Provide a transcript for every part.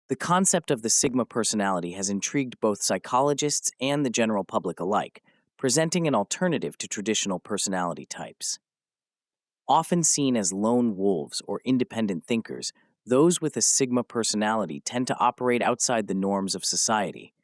The concept of the Sigma personality has intrigued both psychologists and the general public alike, presenting an alternative to traditional personality types. Often seen as lone wolves or independent thinkers, those with a Sigma personality tend to operate outside the norms of society.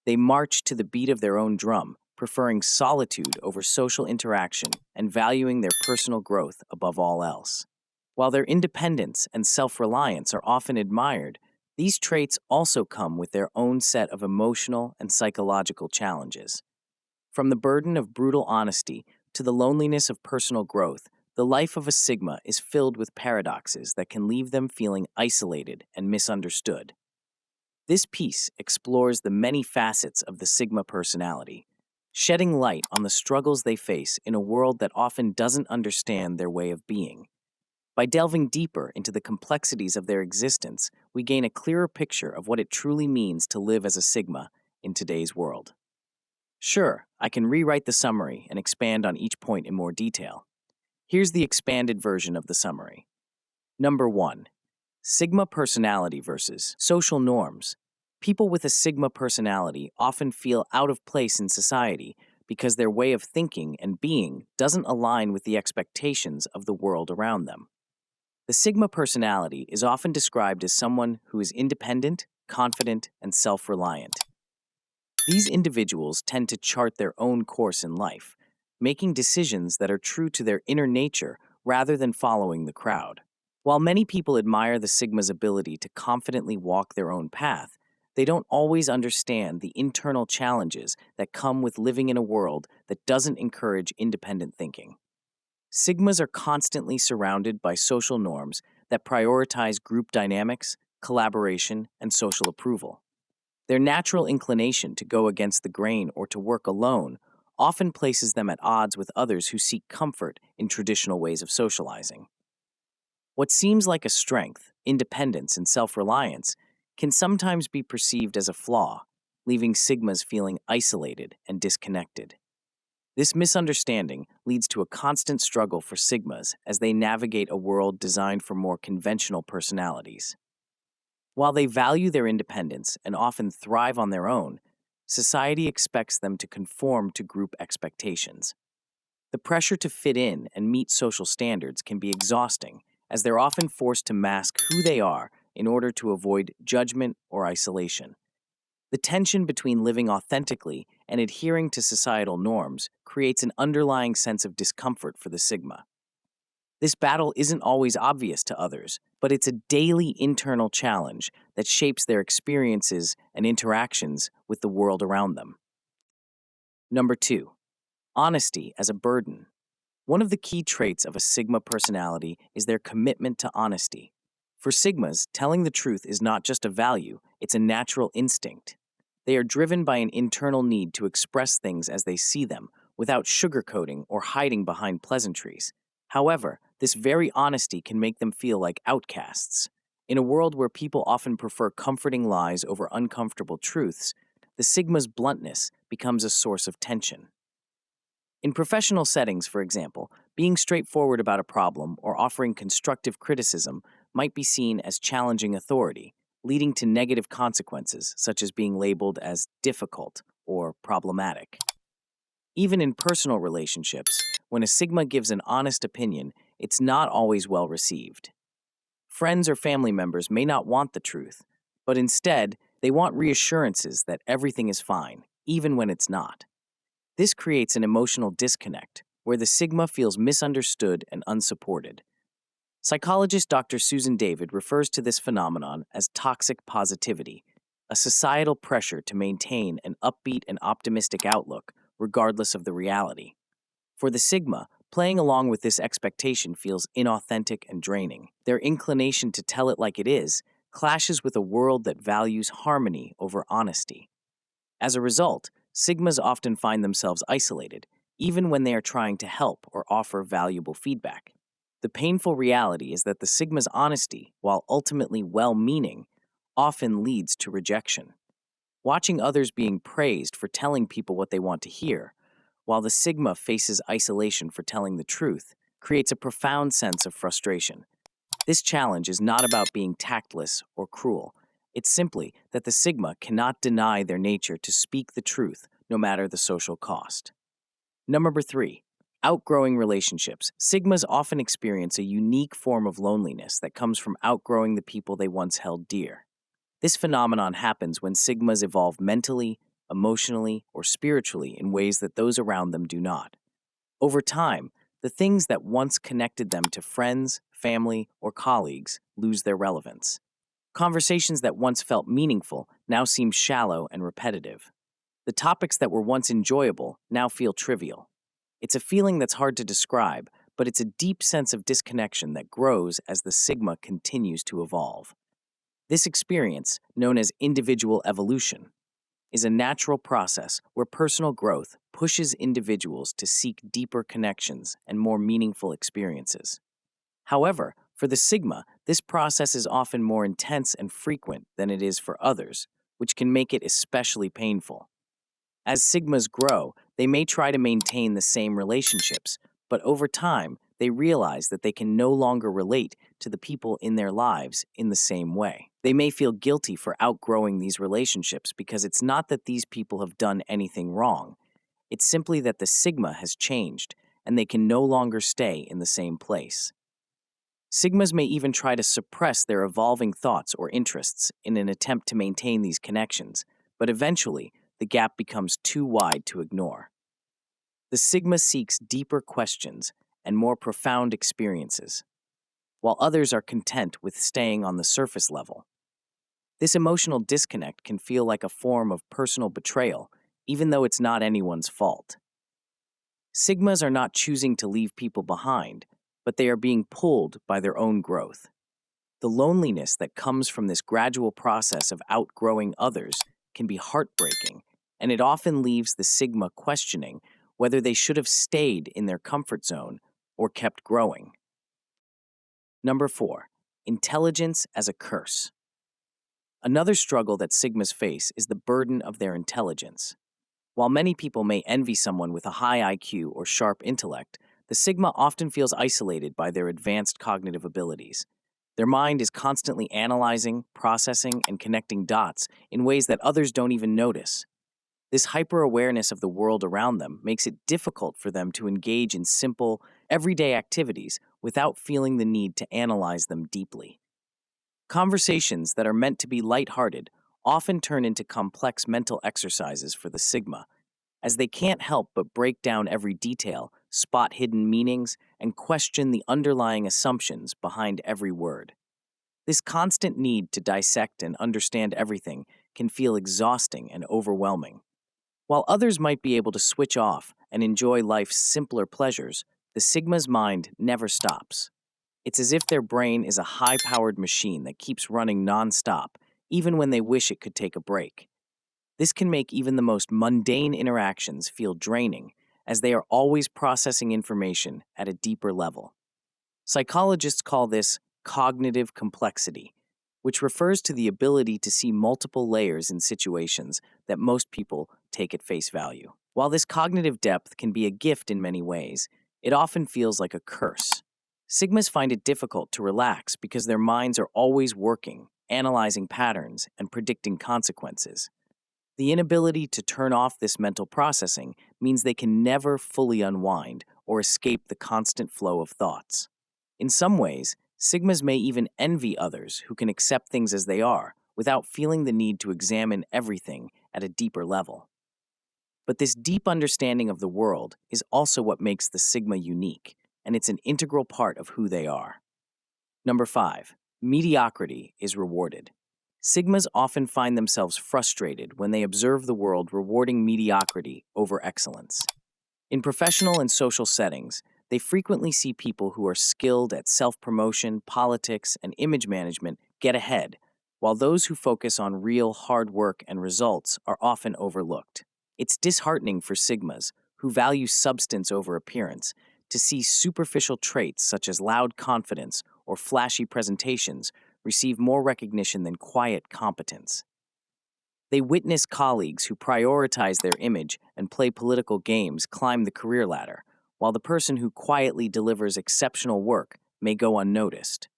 They march to the beat of their own drum, preferring solitude over social interaction and valuing their personal growth above all else. While their independence and self-reliance are often admired, these traits also come with their own set of emotional and psychological challenges. From the burden of brutal honesty to the loneliness of personal growth, the life of a Sigma is filled with paradoxes that can leave them feeling isolated and misunderstood. This piece explores the many facets of the Sigma personality, shedding light on the struggles they face in a world that often doesn't understand their way of being. By delving deeper into the complexities of their existence, we gain a clearer picture of what it truly means to live as a Sigma in today's world. Sure, I can rewrite the summary and expand on each point in more detail. Here's the expanded version of the summary. Number 1. Sigma personality versus social norms. People with a Sigma personality often feel out of place in society because their way of thinking and being doesn't align with the expectations of the world around them. The Sigma personality is often described as someone who is independent, confident, and self-reliant. These individuals tend to chart their own course in life, making decisions that are true to their inner nature rather than following the crowd. While many people admire the Sigma's ability to confidently walk their own path, they don't always understand the internal challenges that come with living in a world that doesn't encourage independent thinking. Sigmas are constantly surrounded by social norms that prioritize group dynamics, collaboration, and social approval. Their natural inclination to go against the grain or to work alone often places them at odds with others who seek comfort in traditional ways of socializing. What seems like a strength, independence, and self-reliance can sometimes be perceived as a flaw, leaving Sigmas feeling isolated and disconnected. This misunderstanding leads to a constant struggle for Sigmas as they navigate a world designed for more conventional personalities. While they value their independence and often thrive on their own, society expects them to conform to group expectations. The pressure to fit in and meet social standards can be exhausting, as they're often forced to mask who they are in order to avoid judgment or isolation. The tension between living authentically and adhering to societal norms creates an underlying sense of discomfort for the Sigma. This battle isn't always obvious to others, but it's a daily internal challenge that shapes their experiences and interactions with the world around them. Number 2. Honesty as a burden. One of the key traits of a Sigma personality is their commitment to honesty. For Sigmas, telling the truth is not just a value, it's a natural instinct. They are driven by an internal need to express things as they see them, without sugarcoating or hiding behind pleasantries. However, this very honesty can make them feel like outcasts. In a world where people often prefer comforting lies over uncomfortable truths, the Sigma's bluntness becomes a source of tension. In professional settings, for example, being straightforward about a problem or offering constructive criticism might be seen as challenging authority, leading to negative consequences, such as being labeled as difficult or problematic. Even in personal relationships, when a Sigma gives an honest opinion, it's not always well received. Friends or family members may not want the truth, but instead, they want reassurances that everything is fine, even when it's not. This creates an emotional disconnect, where the Sigma feels misunderstood and unsupported. Psychologist Dr. Susan David refers to this phenomenon as toxic positivity, a societal pressure to maintain an upbeat and optimistic outlook, regardless of the reality. For the Sigma, playing along with this expectation feels inauthentic and draining. Their inclination to tell it like it is clashes with a world that values harmony over honesty. As a result, Sigmas often find themselves isolated, even when they are trying to help or offer valuable feedback. The painful reality is that the Sigma's honesty, while ultimately well-meaning, often leads to rejection. Watching others being praised for telling people what they want to hear, while the Sigma faces isolation for telling the truth, creates a profound sense of frustration. This challenge is not about being tactless or cruel, It's simply that the Sigma cannot deny their nature to speak the truth, no matter the social cost. Number 3, outgrowing relationships. Sigmas often experience a unique form of loneliness that comes from outgrowing the people they once held dear. This phenomenon happens when Sigmas evolve mentally, emotionally, or spiritually in ways that those around them do not. Over time, the things that once connected them to friends, family, or colleagues lose their relevance. Conversations that once felt meaningful now seem shallow and repetitive. The topics that were once enjoyable now feel trivial. It's a feeling that's hard to describe, but it's a deep sense of disconnection that grows as the Sigma continues to evolve. This experience, known as individual evolution, is a natural process where personal growth pushes individuals to seek deeper connections and more meaningful experiences. However, for the Sigma, this process is often more intense and frequent than it is for others, which can make it especially painful. As Sigmas grow, they may try to maintain the same relationships, but over time, they realize that they can no longer relate to the people in their lives in the same way. They may feel guilty for outgrowing these relationships because it's not that these people have done anything wrong. It's simply that the Sigma has changed, and they can no longer stay in the same place. Sigmas may even try to suppress their evolving thoughts or interests in an attempt to maintain these connections, but eventually, the gap becomes too wide to ignore. The Sigma seeks deeper questions and more profound experiences, while others are content with staying on the surface level. This emotional disconnect can feel like a form of personal betrayal, even though it's not anyone's fault. Sigmas are not choosing to leave people behind, but they are being pulled by their own growth. The loneliness that comes from this gradual process of outgrowing others can be heartbreaking, and it often leaves the Sigma questioning whether they should have stayed in their comfort zone or kept growing. Number 4, intelligence as a curse. Another struggle that Sigmas face is the burden of their intelligence. While many people may envy someone with a high IQ or sharp intellect, the Sigma often feels isolated by their advanced cognitive abilities. Their mind is constantly analyzing, processing, and connecting dots in ways that others don't even notice. This hyper-awareness of the world around them makes it difficult for them to engage in simple, everyday activities without feeling the need to analyze them deeply. Conversations that are meant to be lighthearted often turn into complex mental exercises for the Sigma, as they can't help but break down every detail, spot hidden meanings, and question the underlying assumptions behind every word. This constant need to dissect and understand everything can feel exhausting and overwhelming. While others might be able to switch off and enjoy life's simpler pleasures, the Sigma's mind never stops. It's as if their brain is a high-powered machine that keeps running non-stop, even when they wish it could take a break. This can make even the most mundane interactions feel draining, as they are always processing information at a deeper level. Psychologists call this cognitive complexity, which refers to the ability to see multiple layers in situations that most people take at face value. While this cognitive depth can be a gift in many ways, it often feels like a curse. Sigmas find it difficult to relax because their minds are always working, analyzing patterns, and predicting consequences. The inability to turn off this mental processing means they can never fully unwind or escape the constant flow of thoughts. In some ways, Sigmas may even envy others who can accept things as they are without feeling the need to examine everything at a deeper level. But this deep understanding of the world is also what makes the Sigma unique, and it's an integral part of who they are. Number 5, mediocrity is rewarded. Sigmas often find themselves frustrated when they observe the world rewarding mediocrity over excellence. In professional and social settings, they frequently see people who are skilled at self-promotion, politics, and image management get ahead, while those who focus on real hard work and results are often overlooked. It's disheartening for Sigmas, who value substance over appearance, to see superficial traits such as loud confidence or flashy presentations receive more recognition than quiet competence. They witness colleagues who prioritize their image and play political games climb the career ladder, while the person who quietly delivers exceptional work may go unnoticed.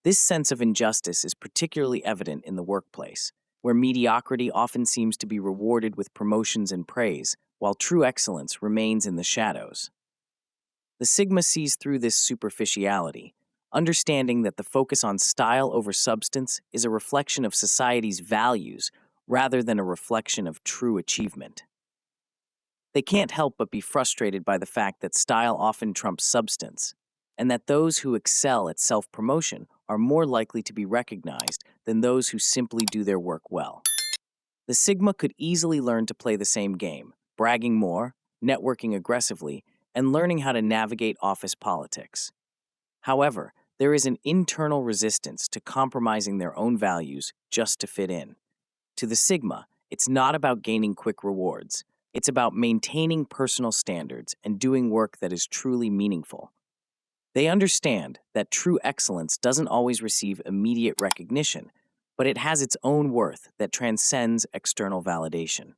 This sense of injustice is particularly evident in the workplace, where mediocrity often seems to be rewarded with promotions and praise, while true excellence remains in the shadows. The Sigma sees through this superficiality, understanding that the focus on style over substance is a reflection of society's values rather than a reflection of true achievement. They can't help but be frustrated by the fact that style often trumps substance, and that those who excel at self promotion are more likely to be recognized than those who simply do their work well. The Sigma could easily learn to play the same game, bragging more, networking aggressively, and learning how to navigate office politics. However, there is an internal resistance to compromising their own values just to fit in. To the Sigma, it's not about gaining quick rewards. It's about maintaining personal standards and doing work that is truly meaningful. They understand that true excellence doesn't always receive immediate recognition, but it has its own worth that transcends external validation.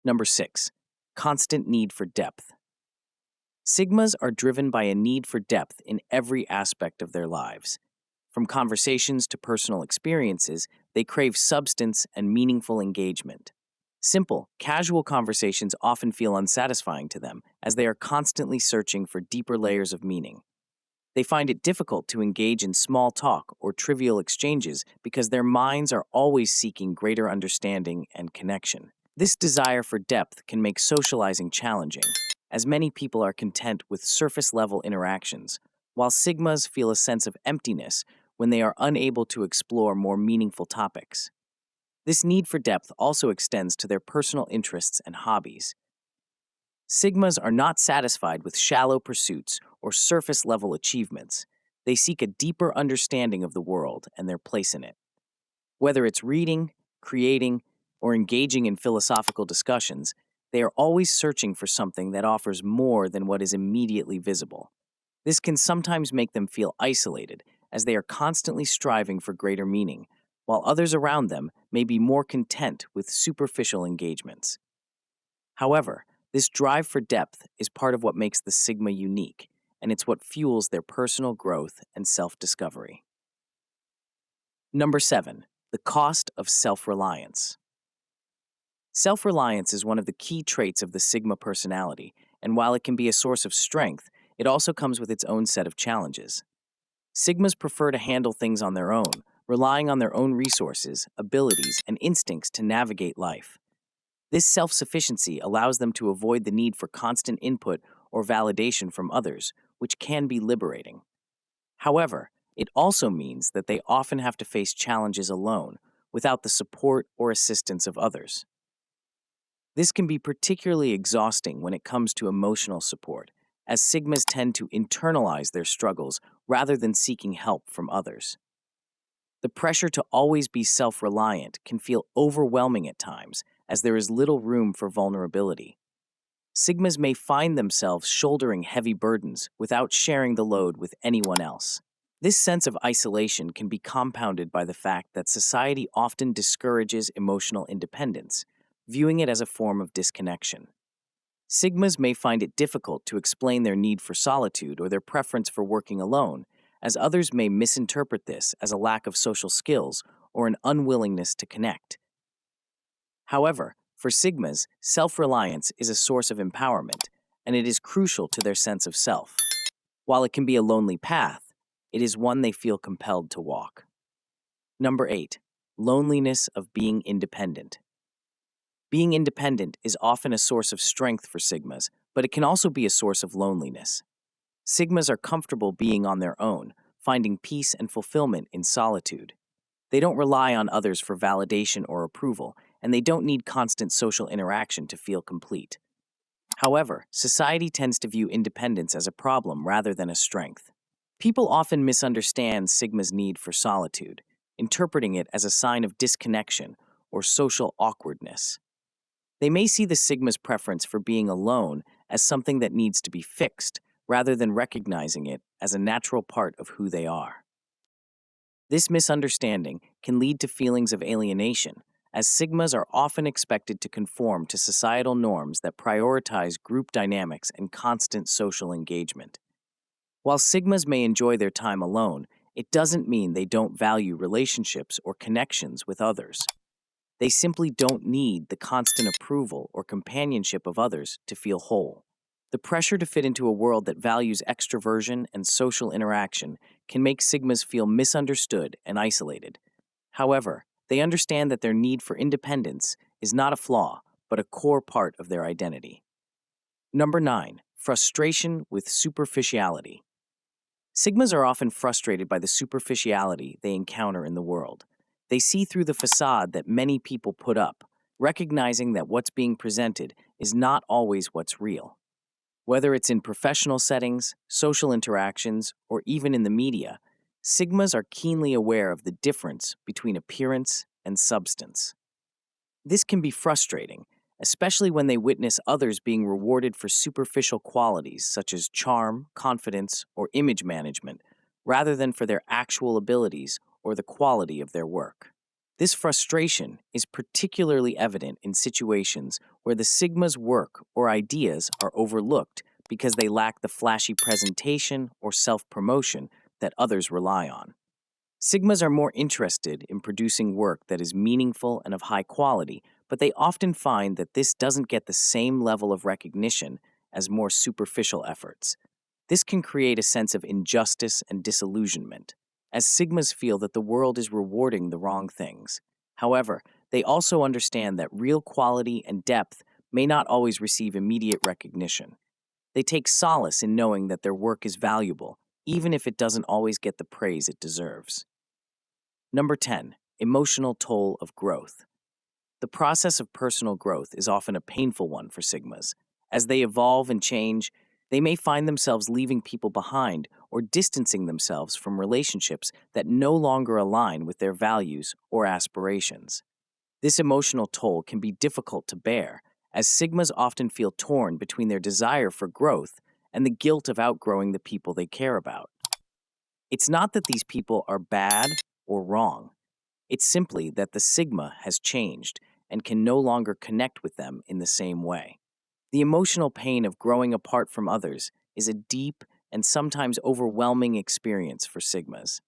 Number 6, constant need for depth. Sigmas are driven by a need for depth in every aspect of their lives. From conversations to personal experiences, they crave substance and meaningful engagement. Simple, casual conversations often feel unsatisfying to them, as they are constantly searching for deeper layers of meaning. They find it difficult to engage in small talk or trivial exchanges because their minds are always seeking greater understanding and connection. This desire for depth can make socializing challenging, as many people are content with surface-level interactions, while Sigmas feel a sense of emptiness when they are unable to explore more meaningful topics. This need for depth also extends to their personal interests and hobbies. Sigmas are not satisfied with shallow pursuits or surface-level achievements. They seek a deeper understanding of the world and their place in it. Whether it's reading, creating, or engaging in philosophical discussions, they are always searching for something that offers more than what is immediately visible. This can sometimes make them feel isolated, as they are constantly striving for greater meaning, while others around them may be more content with superficial engagements. However, this drive for depth is part of what makes the Sigma unique, and it's what fuels their personal growth and self-discovery. Number 7, the cost of self-reliance. Self-reliance is one of the key traits of the Sigma personality, and while it can be a source of strength, it also comes with its own set of challenges. Sigmas prefer to handle things on their own, relying on their own resources, abilities, and instincts to navigate life. This self-sufficiency allows them to avoid the need for constant input or validation from others, which can be liberating. However, it also means that they often have to face challenges alone, without the support or assistance of others. This can be particularly exhausting when it comes to emotional support, as Sigmas tend to internalize their struggles rather than seeking help from others. The pressure to always be self-reliant can feel overwhelming at times, as there is little room for vulnerability. Sigmas may find themselves shouldering heavy burdens without sharing the load with anyone else. This sense of isolation can be compounded by the fact that society often discourages emotional independence, viewing it as a form of disconnection. Sigmas may find it difficult to explain their need for solitude or their preference for working alone, as others may misinterpret this as a lack of social skills or an unwillingness to connect. However, for Sigmas, self-reliance is a source of empowerment, and it is crucial to their sense of self. While it can be a lonely path, it is one they feel compelled to walk. Number 8, loneliness of being independent. Being independent is often a source of strength for Sigmas, but it can also be a source of loneliness. Sigmas are comfortable being on their own, finding peace and fulfillment in solitude. They don't rely on others for validation or approval, and they don't need constant social interaction to feel complete. However, society tends to view independence as a problem rather than a strength. People often misunderstand Sigma's need for solitude, interpreting it as a sign of disconnection or social awkwardness. They may see the Sigma's preference for being alone as something that needs to be fixed, rather than recognizing it as a natural part of who they are. This misunderstanding can lead to feelings of alienation, as Sigmas are often expected to conform to societal norms that prioritize group dynamics and constant social engagement. While Sigmas may enjoy their time alone, It doesn't mean they don't value relationships or connections with others. They simply don't need the constant approval or companionship of others to feel whole. The pressure to fit into a world that values extroversion and social interaction can make Sigmas feel misunderstood and isolated. However, they understand that their need for independence is not a flaw, but a core part of their identity. Number 9, frustration with superficiality. Sigmas are often frustrated by the superficiality they encounter in the world. They see through the facade that many people put up, recognizing that what's being presented is not always what's real. Whether it's in professional settings, social interactions, or even in the media, Sigmas are keenly aware of the difference between appearance and substance. This can be frustrating, especially when they witness others being rewarded for superficial qualities such as charm, confidence, or image management, rather than for their actual abilities or the quality of their work. This frustration is particularly evident in situations where the Sigma's work or ideas are overlooked because they lack the flashy presentation or self-promotion that others rely on. Sigmas are more interested in producing work that is meaningful and of high quality, but they often find that this doesn't get the same level of recognition as more superficial efforts. This can create a sense of injustice and disillusionment, as Sigmas feel that the world is rewarding the wrong things. However, they also understand that real quality and depth may not always receive immediate recognition. They take solace in knowing that their work is valuable, even if it doesn't always get the praise it deserves. Number 10, emotional toll of growth. The process of personal growth is often a painful one for Sigmas. As they evolve and change, they may find themselves leaving people behind or distancing themselves from relationships that no longer align with their values or aspirations. This emotional toll can be difficult to bear, as Sigmas often feel torn between their desire for growth and the guilt of outgrowing the people they care about. It's not that these people are bad or wrong. It's simply that the Sigma has changed and can no longer connect with them in the same way. The emotional pain of growing apart from others is a deep and sometimes overwhelming experience for Sigmas.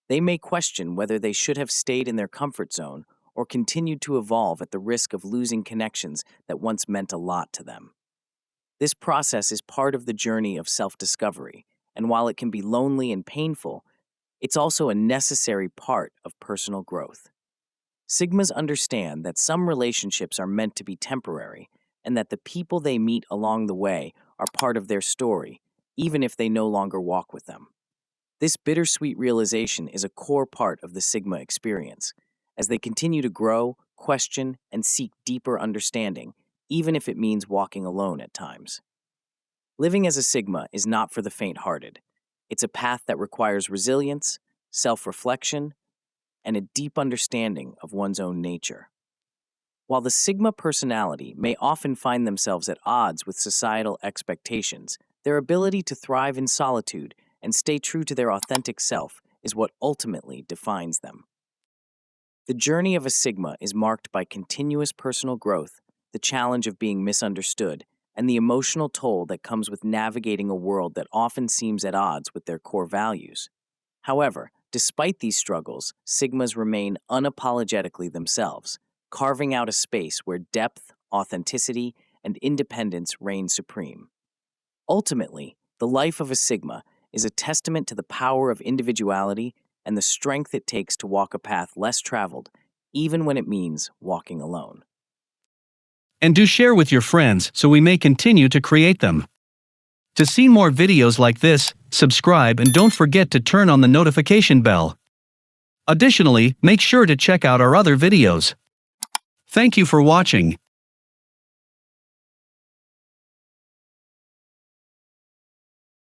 They may question whether they should have stayed in their comfort zone or continued to evolve at the risk of losing connections that once meant a lot to them. This process is part of the journey of self-discovery, and while it can be lonely and painful, it's also a necessary part of personal growth. Sigmas understand that some relationships are meant to be temporary, and that the people they meet along the way are part of their story, even if they no longer walk with them. This bittersweet realization is a core part of the Sigma experience, as they continue to grow, question, and seek deeper understanding, even if it means walking alone at times. Living as a Sigma is not for the faint-hearted. It's a path that requires resilience, self-reflection, and a deep understanding of one's own nature. While the Sigma personality may often find themselves at odds with societal expectations, their ability to thrive in solitude and stay true to their authentic self is what ultimately defines them. The journey of a Sigma is marked by continuous personal growth, the challenge of being misunderstood, and the emotional toll that comes with navigating a world that often seems at odds with their core values. However, despite these struggles, Sigmas remain unapologetically themselves, carving out a space where depth, authenticity, and independence reign supreme. Ultimately, the life of a Sigma is a testament to the power of individuality and the strength it takes to walk a path less traveled, even when it means walking alone. And do share with your friends so we may continue to create them. To see more videos like this, subscribe and don't forget to turn on the notification bell. Additionally, make sure to check out our other videos. Thank you for watching.